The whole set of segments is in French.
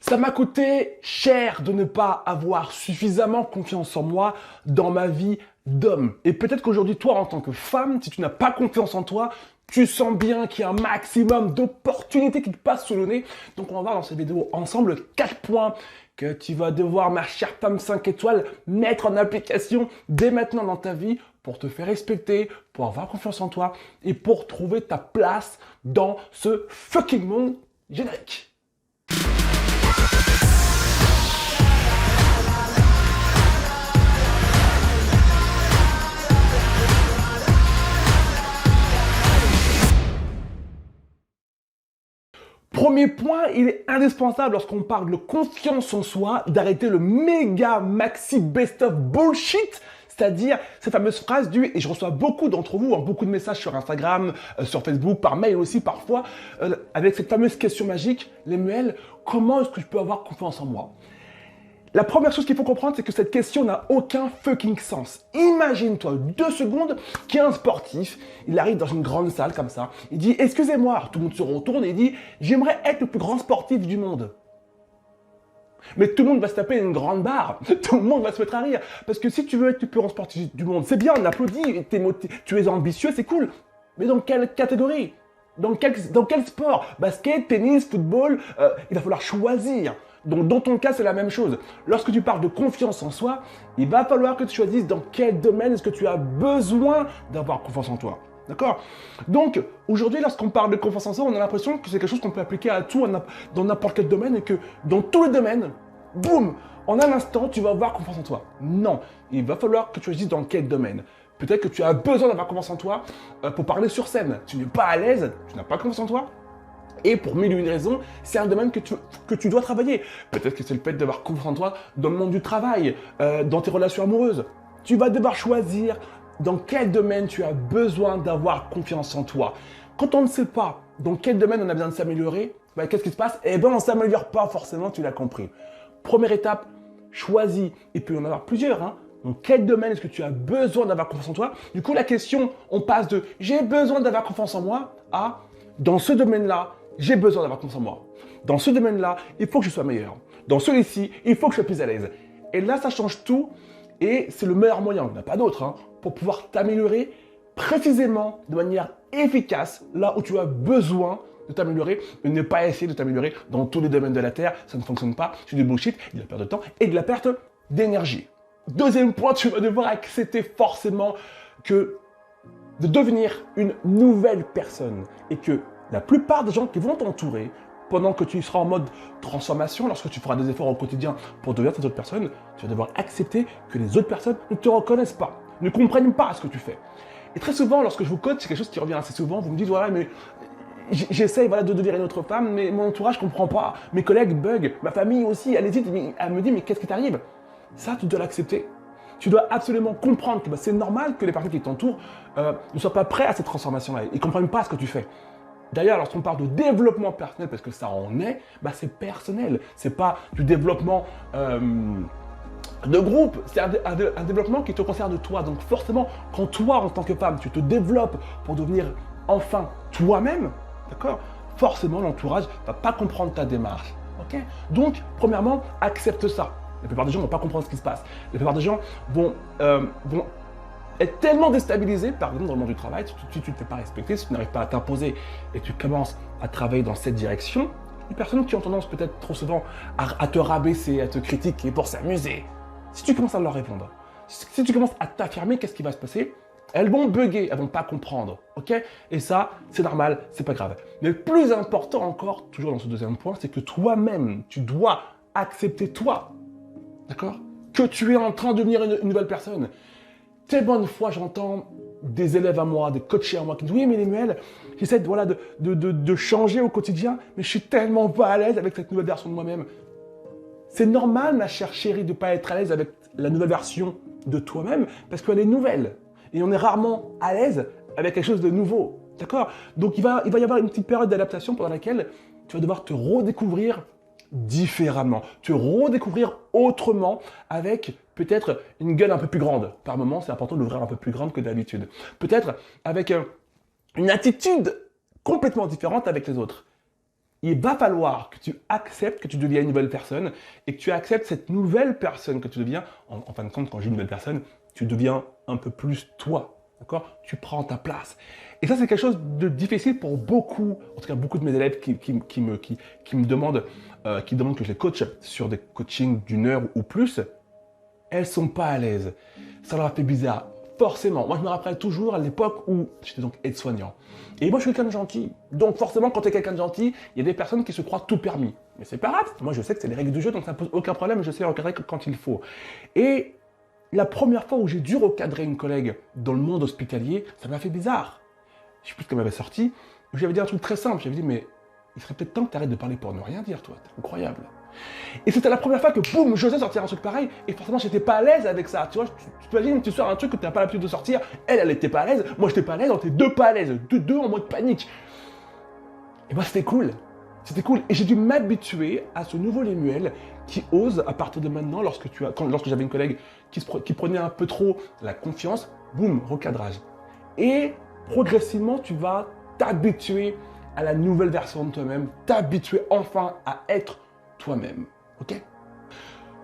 Ça m'a coûté cher de ne pas avoir suffisamment confiance en moi dans ma vie d'homme. Et peut-être qu'aujourd'hui, toi, en tant que femme, si tu n'as pas confiance en toi, tu sens bien qu'il y a un maximum d'opportunités qui te passent sous le nez. Donc, on va voir dans cette vidéo ensemble 4 points que tu vas devoir, ma chère femme 5 étoiles, mettre en application dès maintenant dans ta vie pour te faire respecter, pour avoir confiance en toi et pour trouver ta place dans ce fucking monde générique. Premier point, il est indispensable lorsqu'on parle de confiance en soi, d'arrêter le méga maxi best-of bullshit, c'est-à-dire cette fameuse phrase du, et je reçois beaucoup d'entre vous, beaucoup de messages sur Instagram, sur Facebook, par mail aussi parfois, avec cette fameuse question magique, Lemuel, comment est-ce que je peux avoir confiance en moi ? La première chose qu'il faut comprendre, c'est que cette question n'a aucun fucking sens. Imagine-toi 2 secondes qu'il y a un sportif, il arrive dans une grande salle comme ça, il dit « Excusez-moi », tout le monde se retourne et il dit « J'aimerais être le plus grand sportif du monde ». Mais tout le monde va se taper une grande barre, tout le monde va se mettre à rire. Parce que si tu veux être le plus grand sportif du monde, c'est bien, on applaudit, tu es ambitieux, c'est cool. Mais dans quelle catégorie ? Dans quel sport ? Basket, tennis, football, il va falloir choisir. Donc, dans ton cas, c'est la même chose. Lorsque tu parles de confiance en soi, il va falloir que tu choisisses dans quel domaine est-ce que tu as besoin d'avoir confiance en toi. D'accord ? Donc, aujourd'hui, lorsqu'on parle de confiance en soi, on a l'impression que c'est quelque chose qu'on peut appliquer à tout, dans n'importe quel domaine, et que dans tous les domaines, boum, en un instant, tu vas avoir confiance en toi. Non, il va falloir que tu choisisses dans quel domaine. Peut-être que tu as besoin d'avoir confiance en toi pour parler sur scène. Tu n'es pas à l'aise, tu n'as pas confiance en toi. Et pour mille et une raisons, c'est un domaine que tu dois travailler. Peut-être que c'est le fait d'avoir confiance en toi dans le monde du travail, dans tes relations amoureuses. Tu vas devoir choisir dans quel domaine tu as besoin d'avoir confiance en toi. Quand on ne sait pas dans quel domaine on a besoin de s'améliorer, qu'est-ce qui se passe ? Eh bien, on ne s'améliore pas forcément, tu l'as compris. Première étape, choisis. Et puis, il y en avoir plusieurs. Dans quel domaine est-ce que tu as besoin d'avoir confiance en toi ? Du coup, la question, on passe de « j'ai besoin d'avoir confiance en moi » à « dans ce domaine-là, j'ai besoin d'avoir confiance en moi. Dans ce domaine-là, il faut que je sois meilleur. Dans celui-ci, il faut que je sois plus à l'aise. » Et là, ça change tout et c'est le meilleur moyen, il n'y en a pas d'autre, pour pouvoir t'améliorer précisément, de manière efficace, là où tu as besoin de t'améliorer, et ne pas essayer de t'améliorer dans tous les domaines de la Terre. Ça ne fonctionne pas, c'est du bullshit, de la perte de temps et de la perte d'énergie. Deuxième point, tu vas devoir accepter forcément que de devenir une nouvelle personne et que la plupart des gens qui vont t'entourer, pendant que tu seras en mode transformation, lorsque tu feras des efforts au quotidien pour devenir cette autre personne, tu vas devoir accepter que les autres personnes ne te reconnaissent pas, ne comprennent pas ce que tu fais. Et très souvent, lorsque je vous coach, c'est quelque chose qui revient assez souvent, vous me dites, voilà, mais j'essaye de devenir une autre femme, mais mon entourage ne comprend pas, mes collègues bug, ma famille aussi, elle hésite, elle me dit, mais qu'est-ce qui t'arrive ? Ça, tu dois l'accepter. Tu dois absolument comprendre que c'est normal que les personnes qui t'entourent ne soient pas prêtes à cette transformation-là, ils ne comprennent pas ce que tu fais. D'ailleurs, lorsqu'on parle de développement personnel, parce que ça en est, c'est personnel. C'est pas du développement de groupe, c'est un développement qui te concerne toi. Donc forcément, quand toi, en tant que femme, tu te développes pour devenir enfin toi-même, d'accord ? Forcément, l'entourage va pas comprendre ta démarche. Ok ? Donc, premièrement, accepte ça. La plupart des gens ne vont pas comprendre ce qui se passe. La plupart des gens vont être tellement déstabilisé, par exemple dans le monde du travail, si tu ne te fais pas respecter, si tu n'arrives pas à t'imposer et tu commences à travailler dans cette direction, les personnes qui ont tendance peut-être trop souvent à te rabaisser, à te critiquer pour s'amuser, si tu commences à leur répondre, si tu commences à t'affirmer, qu'est-ce qui va se passer ? Elles vont bugger, elles vont pas comprendre, ok ? Et ça, c'est normal, c'est pas grave. Mais le plus important encore, toujours dans ce deuxième point, c'est que toi-même, tu dois accepter toi, d'accord ? Que tu es en train de devenir une nouvelle personne. Tellement de fois, j'entends des élèves à moi, des coachés à moi qui me disent « Oui, mais Lemuel, j'essaie de changer au quotidien, mais je suis tellement pas à l'aise avec cette nouvelle version de moi-même. » C'est normal, ma chère chérie, de ne pas être à l'aise avec la nouvelle version de toi-même, parce qu'elle est nouvelle. Et on est rarement à l'aise avec quelque chose de nouveau. D'accord ? Donc, il va y avoir une petite période d'adaptation pendant laquelle tu vas devoir te redécouvrir différemment, te redécouvrir autrement avec peut-être une gueule un peu plus grande. Par moment, c'est important d'ouvrir un peu plus grande que d'habitude. Peut-être avec une attitude complètement différente avec les autres. il va falloir que tu acceptes que tu deviens une nouvelle personne et que tu acceptes cette nouvelle personne que tu deviens. En fin de compte, quand je dis une nouvelle personne, tu deviens un peu plus toi, d'accord? Tu prends ta place. Et ça, c'est quelque chose de difficile pour beaucoup, en tout cas beaucoup de mes élèves qui me demandent, qui demandent que je les coach sur des coachings d'une heure ou plus. Elles sont pas à l'aise. Ça leur a fait bizarre. Forcément, moi je me rappelle toujours à l'époque où j'étais donc aide-soignant. Et moi je suis quelqu'un de gentil. Donc forcément, quand tu es quelqu'un de gentil, il y a des personnes qui se croient tout permis. Mais c'est pas grave. Moi je sais que c'est les règles du jeu, donc ça ne pose aucun problème. Je sais recadrer quand il faut. Et la première fois où j'ai dû recadrer une collègue dans le monde hospitalier, ça m'a fait bizarre. Je sais plus ce qu'elle m'avait sorti. J'avais dit un truc très simple. J'avais dit, mais il serait peut-être temps que tu arrêtes de parler pour ne rien dire, toi. T'es incroyable. Et c'était la première fois que, boum, j'osais sortir un truc pareil. Et forcément, j'étais pas à l'aise avec ça. Tu vois, tu t'imagines, tu sors un truc que tu n'as pas l'habitude de sortir. Elle était pas à l'aise. Moi, j'étais pas à l'aise. On était deux pas à l'aise. Deux en mode panique. Et moi, c'était cool. C'était cool. Et j'ai dû m'habituer à ce nouveau Lemuel qui ose, à partir de maintenant, lorsque j'avais une collègue qui prenait un peu trop la confiance, boum, recadrage. Et progressivement, tu vas t'habituer à la nouvelle version de toi-même, t'habituer enfin à être toi-même. Ok?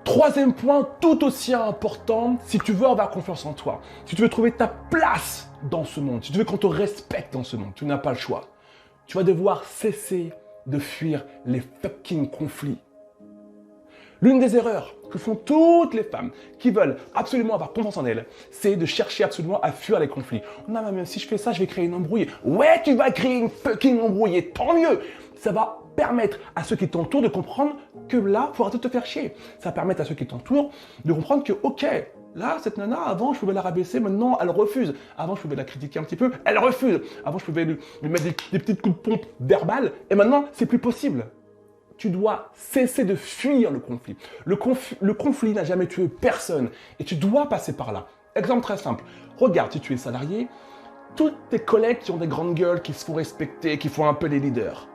Troisième point, tout aussi important, si tu veux avoir confiance en toi, si tu veux trouver ta place dans ce monde, si tu veux qu'on te respecte dans ce monde, tu n'as pas le choix. Tu vas devoir cesser de fuir les fucking conflits. L'une des erreurs que font toutes les femmes qui veulent absolument avoir confiance en elles, c'est de chercher absolument à fuir les conflits. Non, mais même si je fais ça, je vais créer une embrouille. Ouais, tu vas créer une fucking embrouille, et tant mieux. Ça va permettre à ceux qui t'entourent de comprendre que là, il faut arrêter de te faire chier. Ça va permettre à ceux qui t'entourent de comprendre que, ok, là, cette nana, avant, je pouvais la rabaisser, maintenant, elle refuse. Avant, je pouvais la critiquer un petit peu, elle refuse. Avant, je pouvais lui mettre des petites coups de pompe verbales, et maintenant, c'est plus possible. Tu dois cesser de fuir le conflit. Le conflit n'a jamais tué personne, et tu dois passer par là. Exemple très simple. Regarde, si tu es salarié, toutes tes collègues qui ont des grandes gueules, qui se font respecter, qui font un peu les leaders,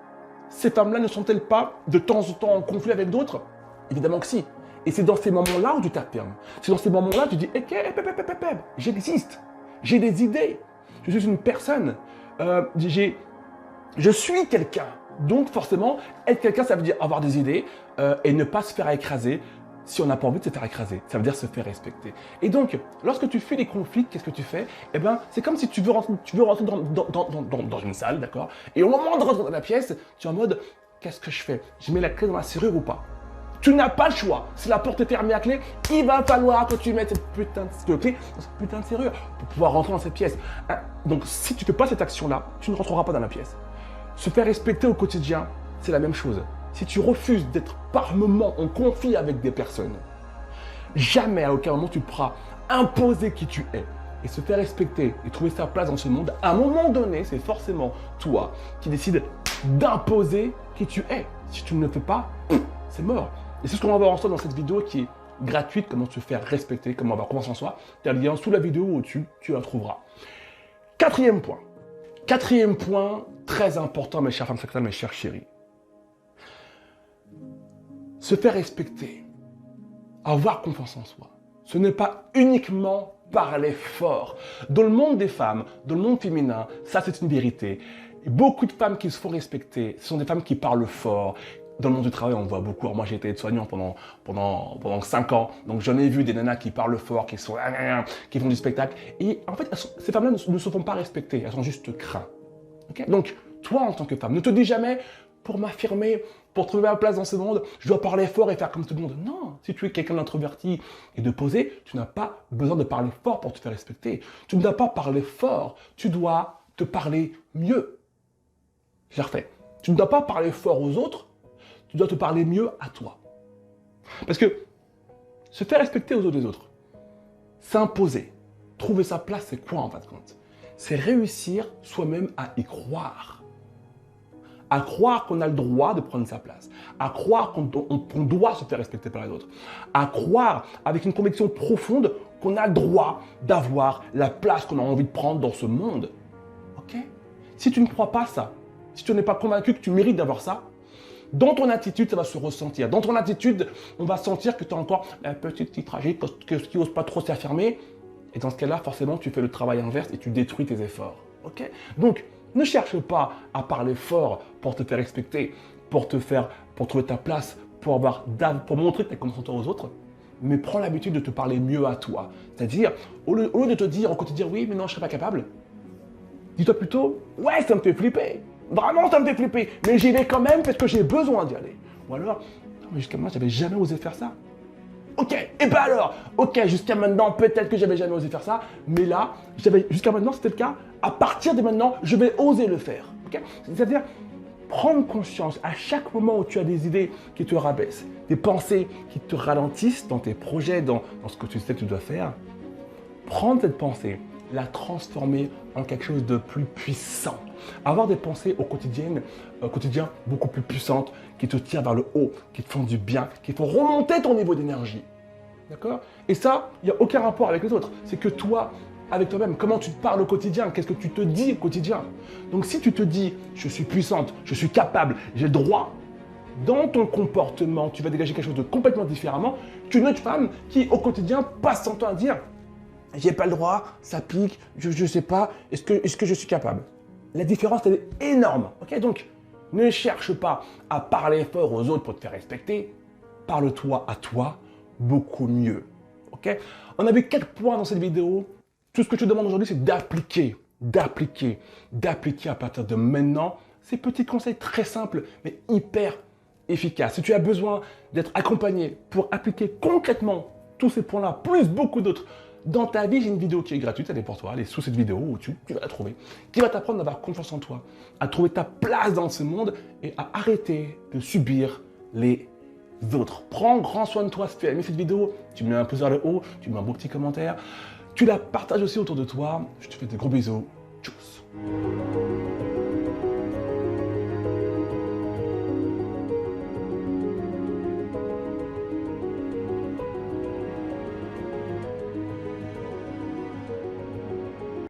ces femmes-là ne sont-elles pas de temps en temps en conflit avec d'autres? Évidemment que si. Et c'est dans ces moments-là où tu t'affirmes. C'est dans ces moments-là où tu dis j'existe, j'ai des idées, je suis une personne, je suis quelqu'un. Donc forcément, être quelqu'un, ça veut dire avoir des idées et ne pas se faire écraser si on n'a pas envie de se faire écraser. Ça veut dire se faire respecter. Et donc, lorsque tu fuis les conflits, qu'est-ce que tu fais? Eh bien, c'est comme si tu veux rentrer dans une salle, d'accord? Et au moment de rentrer dans la pièce, tu es en mode, qu'est-ce que je fais? Je mets la clé dans la serrure ou pas? Tu n'as pas le choix. Si la porte est fermée à clé, il va falloir que tu mettes cette putain de clé dans cette putain de serrure pour pouvoir rentrer dans cette pièce. Donc, si tu ne fais pas cette action-là, tu ne rentreras pas dans la pièce. Se faire respecter au quotidien, c'est la même chose. Si tu refuses d'être par moment en conflit avec des personnes, jamais à aucun moment tu pourras imposer qui tu es. Et se faire respecter et trouver sa place dans ce monde, à un moment donné, c'est forcément toi qui décides d'imposer qui tu es. Si tu ne le fais pas, c'est mort. Et c'est ce qu'on va voir ensemble dans cette vidéo qui est gratuite, comment se faire respecter, comment avoir confiance en soi. Tu as le lien sous la vidéo au-dessus, tu la trouveras. Quatrième point, très important, mes chères femmes sexuelles, mes chers chéris. Se faire respecter, avoir confiance en soi, ce n'est pas uniquement parler fort. Dans le monde des femmes, dans le monde féminin, ça c'est une vérité. Et beaucoup de femmes qui se font respecter, ce sont des femmes qui parlent fort. Dans le monde du travail, on voit beaucoup. Alors moi, j'ai été aide-soignant pendant 5 ans. Donc, j'en ai vu des nanas qui parlent fort, qui font du spectacle. Et en fait, ces femmes-là ne se font pas respecter. Elles sont juste craintes. Okay? Donc, toi, en tant que femme, ne te dis jamais, pour m'affirmer, pour trouver ma place dans ce monde, je dois parler fort et faire comme tout le monde. Non, si tu es quelqu'un d'introverti et de posé, tu n'as pas besoin de parler fort pour te faire respecter. Tu ne dois pas parler fort. Tu dois te parler mieux. Je le refais. Tu ne dois pas parler fort aux autres. Tu dois te parler mieux à toi. Parce que se faire respecter aux autres des autres, s'imposer, trouver sa place, c'est quoi en fin de compte? C'est réussir soi-même à y croire. À croire qu'on a le droit de prendre sa place. À croire qu'on doit se faire respecter par les autres. À croire avec une conviction profonde qu'on a le droit d'avoir la place qu'on a envie de prendre dans ce monde. Ok? Si tu ne crois pas ça, si tu n'es pas convaincu que tu mérites d'avoir ça, dans ton attitude, ça va se ressentir. Dans ton attitude, on va sentir que tu as encore un petit tragique qui n'ose pas trop s'affirmer. Et dans ce cas-là, forcément, tu fais le travail inverse et tu détruis tes efforts. Okay? Donc, ne cherche pas à parler fort pour te faire respecter. pour pour trouver ta place, pour montrer que tu es concentré aux autres, mais prends l'habitude de te parler mieux à toi. C'est-à-dire, au lieu de te dire au quotidien, oui, mais non, je ne serai pas capable, dis-toi plutôt, ouais, ça me fait flipper. Vraiment, ça me fait flipper. Mais j'y vais quand même parce que j'ai besoin d'y aller. Ou alors, non, mais jusqu'à maintenant, j'avais jamais osé faire ça. Ok, et ben alors, ok, jusqu'à maintenant, peut-être que j'avais jamais osé faire ça, mais là, jusqu'à maintenant, c'était le cas. À partir de maintenant, je vais oser le faire. Okay. C'est-à-dire, prendre conscience à chaque moment où tu as des idées qui te rabaissent, des pensées qui te ralentissent dans tes projets, dans ce que tu sais que tu dois faire, prendre cette pensée, la transformer en quelque chose de plus puissant. Avoir des pensées au quotidien beaucoup plus puissantes, qui te tirent vers le haut, qui te font du bien, qui font remonter ton niveau d'énergie. D'accord? Et ça, il n'y a aucun rapport avec les autres. C'est que toi, avec toi-même, comment tu te parles au quotidien, qu'est-ce que tu te dis au quotidien. Donc si tu te dis, je suis puissante, je suis capable, j'ai le droit, dans ton comportement, tu vas dégager quelque chose de complètement différemment qu'une autre femme qui, au quotidien, passe son temps à dire j'ai pas le droit, ça pique, je sais pas, est-ce que je suis capable? La différence, elle est énorme. Okay, donc, ne cherche pas à parler fort aux autres pour te faire respecter. Parle-toi à toi beaucoup mieux. Okay. On a vu 4 points dans cette vidéo. Tout ce que je te demande aujourd'hui, c'est d'appliquer à partir de maintenant ces petits conseils très simples, mais hyper efficaces. Si tu as besoin d'être accompagné pour appliquer concrètement tous ces points-là, plus beaucoup d'autres, dans ta vie, j'ai une vidéo qui est gratuite, elle est pour toi, elle est sous cette vidéo où tu vas la trouver, qui va t'apprendre à avoir confiance en toi, à trouver ta place dans ce monde et à arrêter de subir les autres. Prends grand soin de toi si tu as aimé cette vidéo, tu me mets un pouce vers le haut, tu me mets un beau petit commentaire, tu la partages aussi autour de toi, je te fais des gros bisous, tchuss.